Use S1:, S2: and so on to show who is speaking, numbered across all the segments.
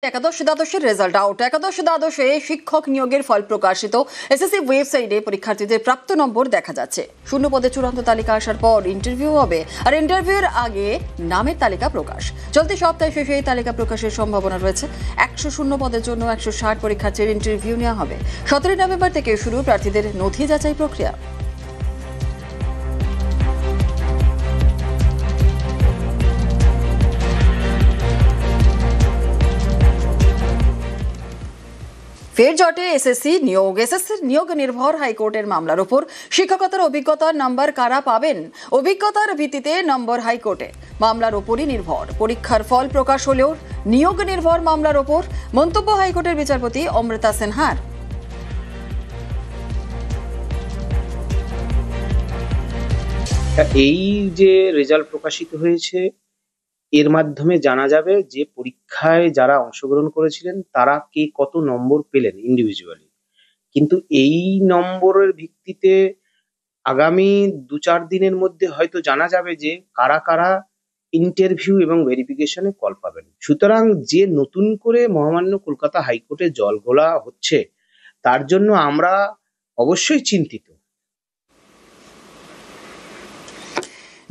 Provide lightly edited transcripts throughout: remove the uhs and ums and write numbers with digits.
S1: একাদশ দ্বাদশের result out. একাদশ দ্বাদশে শিক্ষক নিয়োগের ফল প্রকাশিত। এসএসসি ওয়েবসাইটে পরীক্ষার্থীদের প্রাপ্ত নম্বর দেখা যাচ্ছে। শূন্য পদে চূড়ান্ত তালিকা আসার পর ইন্টারভিউ হবে, আর ইন্টারভিউর আগে নামের তালিকা প্রকাশ। চলতি সপ্তাহে শেষে এই তালিকা প্রকাশের সম্ভাবনা রয়েছে। 100 শূন্য পদের জন্য 160 পরীক্ষার্থীর ইন্টারভিউ নেওয়া হবে। 17 নভেম্বর থেকে শুরু প্রার্থীদের নথি যাচাই প্রক্রিয়া। ফের জটে এসএসসি নিয়োগ নির্ভর হাইকোর্টের মামলার উপর। শিক্ষকতার অভিজ্ঞতার নাম্বার কারা পাবেন? অভিজ্ঞতার ভিত্তিতে নম্বর হাইকোর্টে, মামলার উপরই নির্ভর। পরীক্ষার ফল প্রকাশ হলেও নিয়োগ নির্ভর মামলার ওপর। মন্তব্য হাইকোর্টের বিচারপতি অমৃতা সিনহার।
S2: এই যে রেজাল্ট প্রকাশিত হয়েছে, এর মাধ্যমে জানা যাবে যে পরীক্ষায় যারা অংশগ্রহণ করেছিলেন তারা কে কত নম্বর পেলেন ইন্ডিভিজুয়ালি। কিন্তু এই নম্বরের ভিত্তিতে আগামী 2-4 দিনের মধ্যে হয়তো জানা যাবে যে কারা কারা ইন্টারভিউ এবং ভেরিফিকেশনে কল পাবেন। সুতরাং যে নতুন করে মহামান্য কলকাতা হাইকোর্টে জল ঘোলা হচ্ছে, তার জন্য আমরা অবশ্যই চিন্তিত।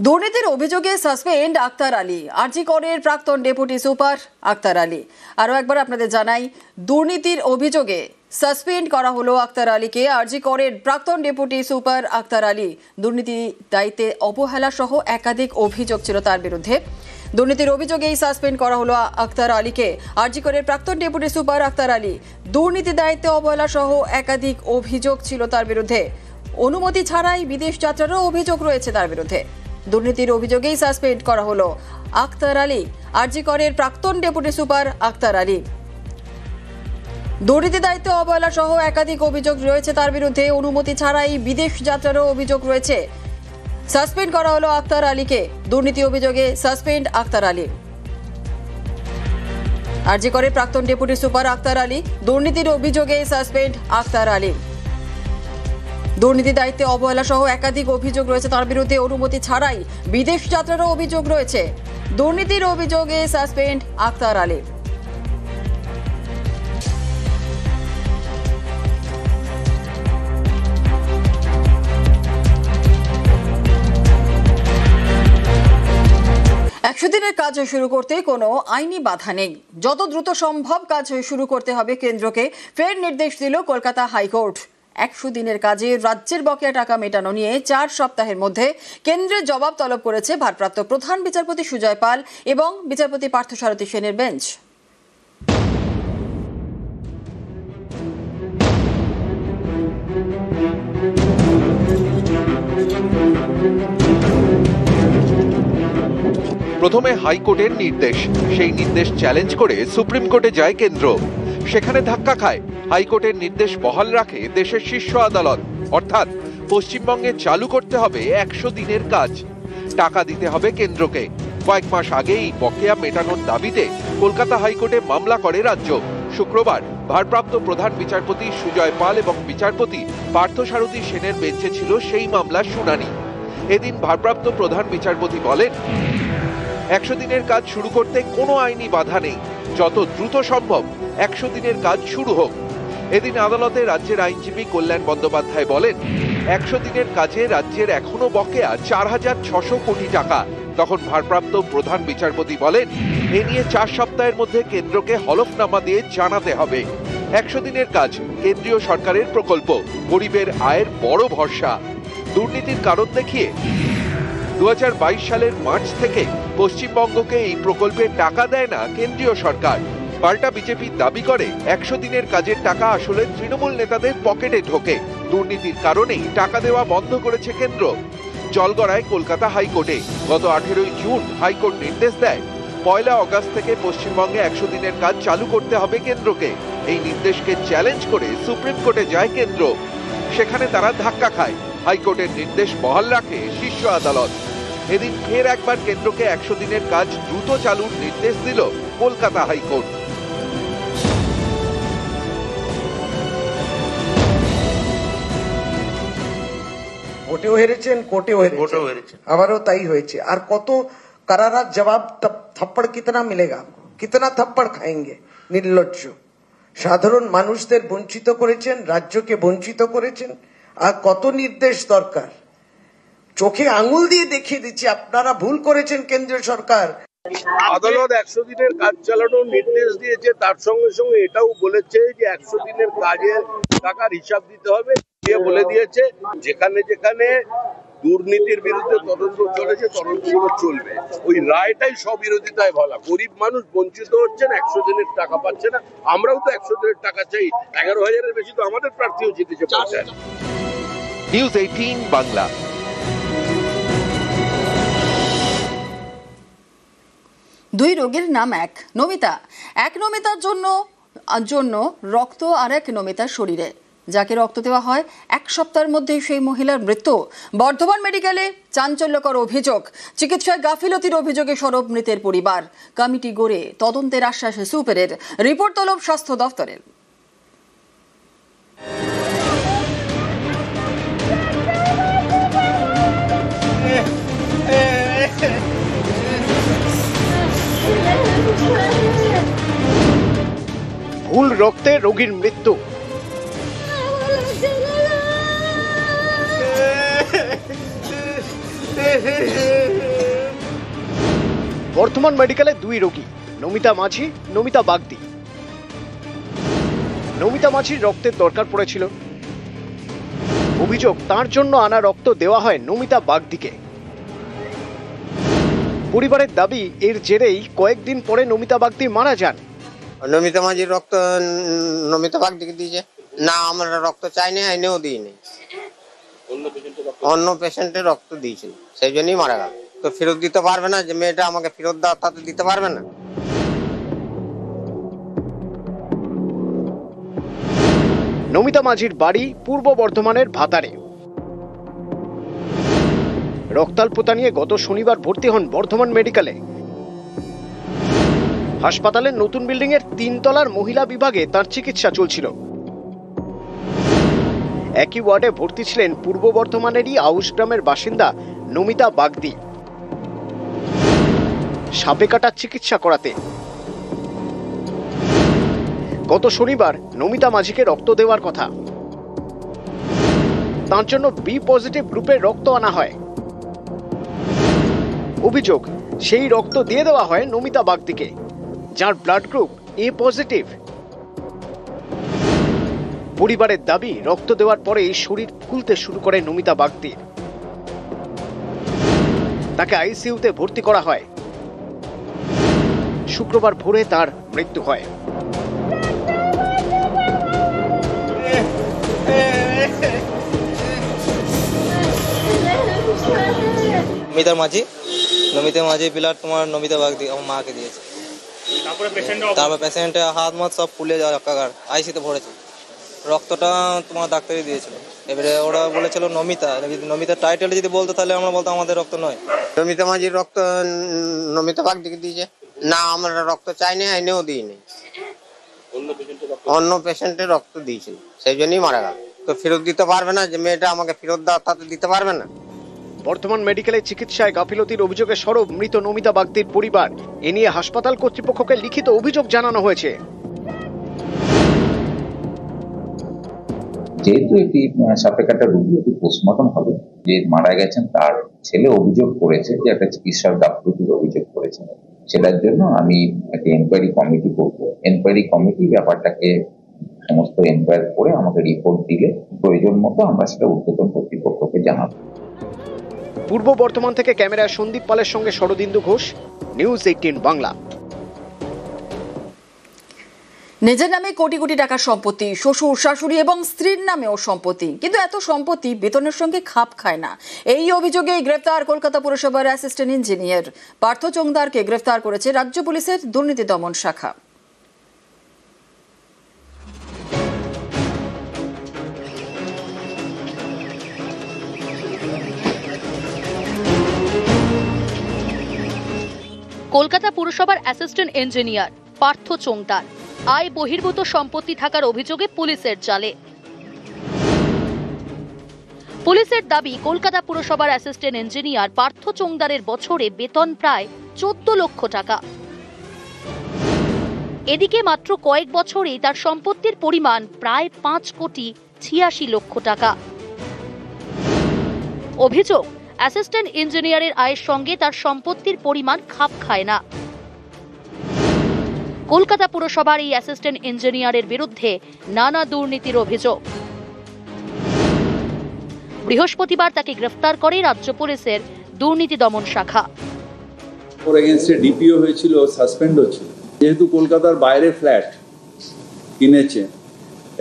S1: দুর্নীতির অভিযোগে সাসপেন্ড আক্তার আলী, আরজি করের প্রাক্তন ডেপুটি সুপার আক্তার আলী। আরও একবার আপনাদের জানাই, দুর্নীতির অভিযোগে সাসপেন্ড করা হলো আক্তার আলীকে। আরজি করের প্রাক্তন ডেপুটি সুপার আক্তার আলী দুর্নীতি দায়িত্বে অবহেলা সহ একাধিক অভিযোগ ছিল তার বিরুদ্ধে। দুর্নীতির অভিযোগেই সাসপেন্ড করা হলো আক্তার আলীকে। আরজি করের প্রাক্তন ডেপুটি সুপার আক্তার আলী দুর্নীতি দায়িত্বে অবহেলা সহ একাধিক অভিযোগ ছিল তার বিরুদ্ধে। অনুমতি ছাড়াই বিদেশ যাত্রারও অভিযোগ রয়েছে তার বিরুদ্ধে। দুর্নীতির অভিযোগেই সাসপেন্ড করা হলো আক্তার আলী, আরজি করের প্রাক্তন ডেপুটি সুপার আক্তার আলী। দুর্নীতি দায়িত্বে অবহেলা সহ একাধিক অভিযোগ রয়েছে তার বিরুদ্ধে। অনুমতি ছাড়াই বিদেশ যাত্রারও অভিযোগ রয়েছে। সাসপেন্ড করা হলো আক্তার আলীকে। দুর্নীতি অভিযোগে সাসপেন্ড আক্তার আলী। আরজি করের প্রাক্তন ডেপুটি সুপার আক্তার আলী, দুর্নীতির অভিযোগে সাসপেন্ড আক্তার আলী। দুর্নীতি দায়িত্বে অবহেলা সহ একাধিক অভিযোগ রয়েছে তার বিরুদ্ধে। অনুমতি ছাড়াই বিদেশ যাত্রারও অভিযোগ রয়েছে। দুর্নীতির অভিযোগে সাসপেন্ড আক্তার আলী। দিনের কাজ শুরু করতে কোনো আইনি বাধা নেই। যত দ্রুত সম্ভব কাজ শুরু করতে হবে কেন্দ্রকে, ফের নির্দেশ দিল কলকাতা হাইকোর্ট। 100 দিনের কাজে রাজ্যের বকেয়া টাকা মেটানো নিয়ে 4 সপ্তাহের মধ্যে কেন্দ্রের জবাব তলব করেছে ভারপ্রাপ্ত প্রধান বিচারপতি সুজয় পাল এবং বিচারপতি পার্থসারথী সেনের বেঞ্চ।
S3: প্রথমে হাইকোর্টের নির্দেশ, সেই নির্দেশ চ্যালেঞ্জ করে সুপ্রিম কোর্টে যায় কেন্দ্র। সেখানে ধাক্কা খায়। হাইকোর্টের নির্দেশ বহাল রাখে দেশের শীর্ষ আদালত, অর্থাৎ পশ্চিমবঙ্গে চালু করতে হবে 100 দিনের কাজ। টাকা দিতে হবে কেন্দ্রকে। কয়েক মাস আগেই বকেয়া মেটানোর দাবিতে কলকাতা হাইকোর্টে মামলা করে রাজ্য। শুক্রবার ভারপ্রাপ্ত প্রধান বিচারপতি সুজয় পাল এবং বিচারপতি পার্থসারথী সেনের বেঞ্চে ছিল সেই মামলার শুনানি। এদিন ভারপ্রাপ্ত প্রধান বিচারপতি বলেন, 100 দিনের কাজ শুরু করতে কোনো আইনি বাধা নেই। যত দ্রুত সম্ভব 100 দিনের কাজ শুরু হোক। এদিন আদালতে রাজ্যের আইনজীবী কল্যাণ বন্দ্যোপাধ্যায় বলেন, 100 দিনের কাজে রাজ্যের এখনো বকেয়া 4600 কোটি টাকা। তখন ভারপ্রাপ্ত প্রধান বিচারপতি বলেন, এ নিয়ে 4 সপ্তাহের মধ্যে কেন্দ্রকে হলফনামা দিয়ে জানাতে হবে। 100 দিনের কাজ কেন্দ্রীয় সরকারের প্রকল্প, গরিবের আয়ের বড় ভরসা। দুর্নীতির কারণ দেখিয়ে 2022 সালের মার্চ থেকে পশ্চিমবঙ্গকে এই প্রকল্পে টাকা দেয় না কেন্দ্রীয় সরকার। পাল্টা বিজেপি দাবি করে 100 দিনের কাজের টাকা আসলে তৃণমূল নেতাদের পকেটে ঢোকে। দুর্নীতির কারণেই টাকা দেওয়া বন্ধ করেছে কেন্দ্র। জলগড়ায় কলকাতা হাইকোর্টে গত 18 জুন হাইকোর্ট নির্দেশ দেয়, 1 আগস্ট থেকে পশ্চিমবঙ্গে 100 দিনের কাজ চালু করতে হবে কেন্দ্রকে। এই নির্দেশকে চ্যালেঞ্জ করে সুপ্রিম কোর্টে যায় কেন্দ্র। সেখানে তারা ধাক্কা খায়। হাইকোর্টের নির্দেশ বহাল রাখে শীর্ষ আদালত। এদিন ফের একবার কেন্দ্রকে 100 দিনের কাজ দ্রুত চালুর নির্দেশ দিল কলকাতা হাইকোর্ট।
S4: ভোটেও হেরেছেন, কোর্টেও হেরেছেন, আবারও তাই হয়েছে। আর কত करारा जवाब थप्पड़ कितना मिलेगा आपको, कितना थप्पड़ खाएंगे? নির্লজ্জ। সাধারণ মানুষদের বঞ্চিত করেছেন, রাজ্যকে বঞ্চিত করেছেন। আর কত নির্দেশ দরকার? চোখে আঙুল দিয়ে দেখিয়ে দিচ্ছি আপনারা ভুল করেছেন। কেন্দ্রীয় সরকার,
S5: আদালত 100 দিনের কাজ চালানোর নির্দেশ দিয়েছে, তার সঙ্গে সঙ্গে এটাও বলেছে যে 100 দিনের কাজের টাকার হিসাব দিতে হবে। দিয়ে বলে দিয়েছে যেখানে যেখানে দুর্নীতির বিরুদ্ধে তদন্ত চলেছে তদন্তগুলো চলবে। ওই রায়টাই স্ববিরোধিতায় বলা। গরিব মানুষ বঞ্চিত হচ্ছেন, 100 দিনের টাকা পাচ্ছে না। আমরাও তো 100 দিনের টাকা চাই। 11,000-এর বেশি তো আমাদের প্রার্থীও জিতেছে পঞ্চায়েত।
S3: নিউজ 18 বাংলা।
S1: দুই রোগীর নাম এক। নমিতা, এক নমিতার জন্য রক্ত আর এক নমিতার শরীরে। যাকে রক্ত দেওয়া হয় 1 সপ্তাহের মধ্যেই সেই মহিলার মৃত্যু। বর্ধমান মেডিকেলে চাঞ্চল্যকর অভিযোগ। চিকিৎসায় গাফিলতির অভিযোগে সরব মৃতের পরিবার। কমিটি গড়ে তদন্তের আশ্বাস সুপেরের। রিপোর্ট তলব স্বাস্থ্য দফতরের।
S6: ভুল রক্তে রোগীর মৃত্যু। বর্ধমান মেডিকেলে 2 রোগী, নমিতা মাঝি, নমিতা বাগদি। নমিতা মাঝির রক্তের দরকার পড়েছিল। অভিযোগ, তার জন্য আনা রক্ত দেওয়া হয় নমিতা বাগদিকে। পরিবারের দাবি, এর জেরেই কয়েকদিন পরে নমিতা বাগদি মারা যান।
S7: নমিতা মাঝির রক্ত নমিতা বাগদিকে দিয়েছে। না, আমরা রক্ত চাইনি, আইনেও দিইনি। অন্য পেশেন্টের রক্ত দিয়েছিল, সেই জন্যই মারা গেল। তো ফেরত দিতে পারবে না, যে মেয়েটা আমাকে ফেরত দাও, তা তো দিতে পারবে না।
S6: নমিতা মাঝির বাড়ি পূর্ব বর্ধমানের ভাতারে। রক্তাল্পতা নিয়ে গত শনিবার ভর্তি হন বর্ধমান মেডিকেলে। হাসপাতালের নতুন বিল্ডিং এর 3 তলার মহিলা বিভাগে তার চিকিৎসা চলছিল। একই ওয়ার্ডে ভর্তি ছিলেন পূর্ব বর্ধমানেরই আউশ গ্রামের বাসিন্দা নমিতা বাগদি। সাপে কাটার চিকিৎসা করাতে গত শনিবার নমিতা মাঝিকে রক্ত দেওয়ার কথা। তার জন্য বি পজিটিভ গ্রুপের রক্ত আনা হয়। অভিযোগ, সেই রক্ত দিয়ে দেওয়া হয় নমিতা বাগদিকে, যার ব্লাড গ্রুপ এ পজিটিভ। পরিবারের দাবি, রক্ত দেওয়ার পরে শরীর ফুলতে শুরু করে নমিতা বাগদির। তাকে আইসিইউতে ভর্তি করা হয়। শুক্রবার ভোরে তার মৃত্যু হয়।
S8: নমিতা মাঝি পিলার তোমার নমিতা বাগদি আমার মাকে দিয়েছে। তারপর পেশেন্টের হাত মাত সব ফুলে যাওয়া একাকার, আইসিতে ভরেছে। রক্তটা তোমার ডাক্তারই দিয়েছিল। এবারে ওরা বলেছিল নমিতার টাইটেল যদি বলতো তাহলে আমরা বলতো আমাদের রক্ত নয়।
S7: নমিতা মাঝির রক্ত নমিতা বাগদিকে দিয়েছে। না, আমরা রক্ত চাইনি, আইনেও দিইনি। অন্য পেশেন্টের রক্ত দিয়েছিল, সেই জন্যই মারা গেল। তো ফেরত দিতে পারবে না, যে মেয়েটা আমাকে ফেরত দাও, তা তো দিতে পারবে না।
S6: বর্ধমান মেডিকেলে চিকিৎসায় গাফিলতির অভিযোগে সরব মৃত নমিতা বাগদির পরিবার। এ নিয়ে হাসপাতাল কর্তৃপক্ষকে লিখিত অভিযোগ জানানো হয়েছে।
S9: যেহেতু এটি সাপে কাটা রোগী, এটি পোস্টমর্টম হবে। যে মারা গেছেন তার ছেলে অভিযোগ করেছে যে একটা চিকিৎসার গাফিলতির অভিযোগ করেছে। সেটার জন্য আমি একটা এনকোয়ারি কমিটি করবো। এনকোয়ারি কমিটি ব্যাপারটাকে সমস্ত এনকোয়ারি করে আমাকে রিপোর্ট দিলে প্রয়োজন মতো আমরা সেটা ঊর্ধ্বতন কর্তৃপক্ষকে জানাবো।
S6: পূর্ব বর্ধমান থেকে ক্যামেরায় সন্দীপ পালের সঙ্গে শরদিন্দু ঘোষ, নিউজ 18 বাংলা।
S1: নিজের নামে কোটি কোটি টাকার সম্পত্তি, শ্বশুর শাশুড়ি এবং স্ত্রীর নামেও সম্পত্তি, কিন্তু এত সম্পত্তি বেতনের সঙ্গে খাপ খায় না। এই অভিযোগে গ্রেফতার কলকাতা পুরসভার অ্যাসিস্ট্যান্ট ইঞ্জিনিয়ার পার্থ চোংদারকে গ্রেফতার করেছে রাজ্য পুলিশের দুর্নীতি দমন শাখা।
S10: কলকাতা পুরসভার অ্যাসিস্ট্যান্ট ইঞ্জিনিয়ার পার্থ চোংদার আয় বহির্ভূত সম্পত্তি থাকার অভিযোগে পুলিশের জালে। পুলিশের দাবি, কলকাতা পুরসভার অ্যাসিস্ট্যান্ট ইঞ্জিনিয়ার পার্থ চোংদারের বছরে বেতন প্রায় 14 লক্ষ টাকা। এদিকে মাত্র কয়েক বছরেই তার সম্পত্তির পরিমাণ প্রায় 5,86,00,000 টাকা। অভিযোগ, অ্যাসিস্ট্যান্ট ইঞ্জিনিয়ারের আয়ের সঙ্গে তার সম্পত্তির পরিমাণ খাপ খায় না। কলকাতা পুরসভার এই অ্যাসিস্ট্যান্ট ইঞ্জিনিয়ারের বিরুদ্ধে নানা দুর্নীতির অভিযোগ। বৃহস্পতিবার তাকে গ্রেফতার করে রাজ্য পুলিশের দুর্নীতি দমন শাখা।
S11: ওর এগেইনস্টে ডিপিও হয়েছিল, সাসপেন্ডও ছিল। যেহেতু কলকাতার বাইরে ফ্ল্যাট কিনেছে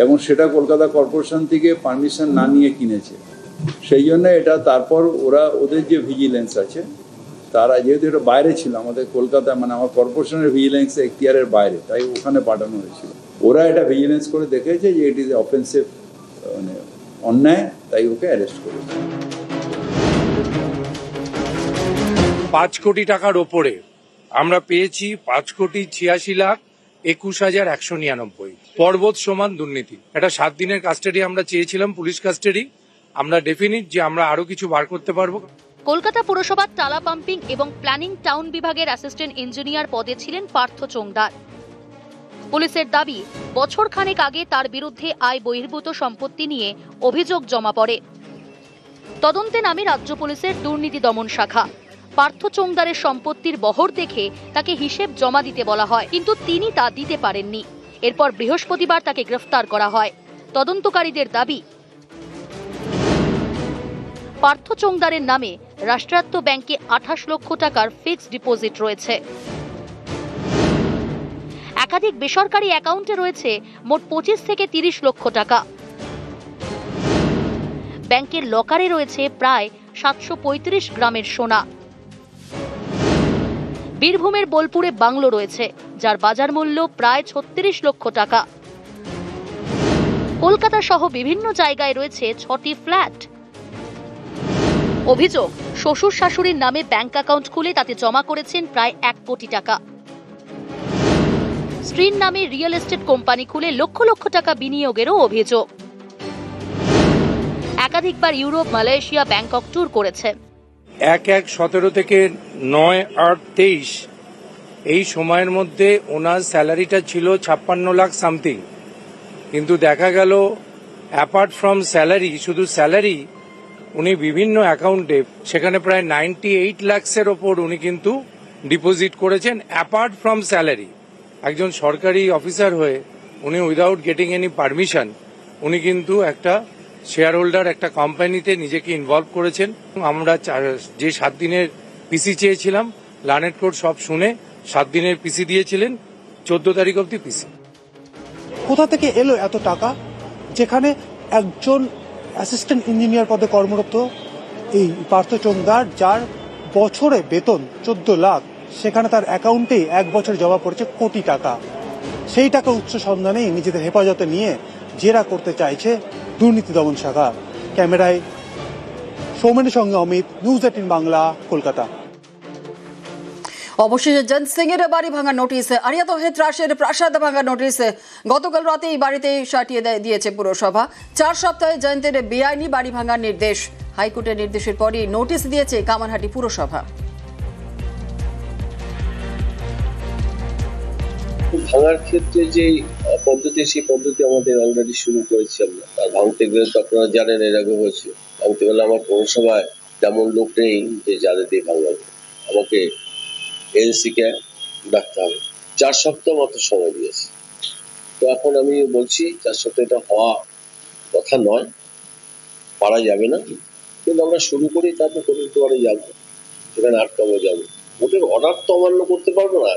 S11: এবং সেটা কলকাতা কর্পোরেশন থেকে পারমিশন না নিয়ে কিনেছে, সেই জন্য এটা তারপর ওদের যে ভিজিলেন্স আছে তারা, যেহেতু এটা বাইরে ছিল আমাদের কলকাতা, মানে আমার কর্পোরেশনের ভিজিলেন্স এখতিয়ারের বাইরে, তাই ওখানে পাঠানো হয়েছিল। ওরা এটা ভিজিলেন্স করে দেখেছে যে ইট ইজ অফেন্সিভ, মানে অন্যায়, তাই ওকে অ্যারেস্ট করেছে।
S12: 5 কোটি টাকার ওপরে আমরা পেয়েছি 5,86,21,199। পর্বত সমান দুর্নীতি। এটা 7 দিনের কাস্টাডি আমরা চেয়েছিলাম, পুলিশ কাস্টাডি। আমরা ডেফিনিট যে আমরা আরো কিছু বার করতে পারবো।
S10: কলকাতা পুরসভার টালা পাম্পিং এবং প্ল্যানিং টাউন বিভাগের অ্যাসিস্ট্যান্ট ইঞ্জিনিয়ার পদে ছিলেন পার্থ চোংদার। পুলিশের দাবি, বছর খানেক আগে তার বিরুদ্ধে আয় বহির্ভূত সম্পত্তি নিয়ে অভিযোগ জমা পড়ে। তদন্তে নামে রাজ্য পুলিশের দুর্নীতি দমন শাখা। পার্থ চোংদারের সম্পত্তির বহর দেখে তাকে হিসেব জমা দিতে বলা হয়, কিন্তু তিনি তা দিতে পারেননি। এরপর বৃহস্পতিবার তাকে গ্রেফতার করা হয়। তদন্তকারীদের দাবি, পার্থ চোংদারের নামে রাষ্ট্রায়ত্ত ব্যাংকে 28 লক্ষ টাকার ফিক্সড ডিপোজিট রয়েছে। একাধিক বেসরকারি অ্যাকাউন্টে রয়েছে মোট 25 থেকে 30 লক্ষ টাকা। ব্যাংকের লকারে রয়েছে প্রায় 735 গ্রামের সোনা। বীরভূমের বোলপুরে বাংলো রয়েছে, যার বাজার মূল্য প্রায় 36 লক্ষ টাকা। কলকাতা সহ বিভিন্ন জায়গায় রয়েছে 6টি ফ্ল্যাট। অভিযোগ, শ্বশুর শাশুড়ির নামে ব্যাংক অ্যাকাউন্ট খুলে তাতে জমা করেছেন প্রায় 1 কোটি টাকা। স্ত্রীর নামে রিয়েল এস্টেট কোম্পানি খুলে লক্ষ লক্ষ টাকা বিনিয়োগেরও অভিযোগ। একাধিকবার ইউরোপ, মালয়েশিয়া, ব্যাংকক ট্যুর করেছেন।
S12: 1/1/17 থেকে 9/8/23 এই সময়ের মধ্যে ওনার স্যালারিটা ছিল 56 লাখ সামথিং। কিন্তু দেখা গেল অ্যাপার্ট ফ্রম স্যালারি, শুধু স্যালারি উনি বিভিন্ন অ্যাকাউন্টে সেখানে প্রায় 98 লাখসের ওপর উনি কিন্তু ডিপোজিট করেছেন অ্যাপার্ট ফ্রম স্যালারি। একজন সরকারি অফিসার হয়ে উনি উইদাউট গেটিং এনি পারমিশন উনি কিন্তু একটা শেয়ার হোল্ডার একটা কোম্পানিতে নিজেকে ইনভলভ করেছেন। আমরা যে 7 দিনের পিসি চেয়েছিলাম, লার্নেড কোর্ট সব শুনে 7 দিনের পিসি দিয়েছিলেন, 14 তারিখ অব্দি পিসি।
S13: কোথা থেকে এলো এত টাকা? যেখানে একজন অ্যাসিস্ট্যান্ট ইঞ্জিনিয়ার পদে কর্মরত এই পার্থ চোংদার, যার বছরে বেতন 14 লাখ, সেখানে তার অ্যাকাউন্টে 1 বছর জমা পড়েছে কোটি টাকা। সেই টাকা উচ্চ সন্ধানে নিজেদের হেফাজতে নিয়ে জেরা করতে চাইছে দুর্নীতি দমন শাখা। ক্যামেরায় সৌমেনের সঙ্গে অমিত, নিউজ 18 বাংলা, কলকাতা।
S1: অবশেষে জয়ন্ত সিং এর বাড়ি ভাঙার নোটিশ, আরিয়া তৌহিদ রাশের প্রাসাদ ভাঙার নোটিশ গতকাল রাতে এই বাড়িতে সাটিয়ে দিয়েছে পুরসভা। 4 সপ্তাহে জয়ন্তের বেআইনি বাড়ি ভাঙার নির্দেশ। হাইকোর্টের নির্দেশের পরই নোটিশ দিয়েছে কামারহাটি পুরসভা।
S5: ভাঙার ক্ষেত্রে যে পদ্ধতি, সেই পদ্ধতি আমাদের অলরেডি শুরু করেছি আমরা। আর ভাঙতে গেলে তো আপনারা জানেন এর আগে হয়েছে, ভাঙতে গেলে আমার পৌরসভায় তেমন লোক নেই যে যাদের দিয়ে ভাঙাবে। আমাকে এনসি কে ডাকতে হবে। 4 সপ্তাহ মাত্র সময় দিয়েছে। তো এখন আমি বলছি 4 সপ্তাহ এটা হওয়া কথা নয়, পারা যাবে না, কিন্তু আমরা শুরু করি, তারপর করতে পারে যাবো, সেখানে আটকাবো যাবো। ওদের অর্ডার তো অমান্য করতে পারবো না।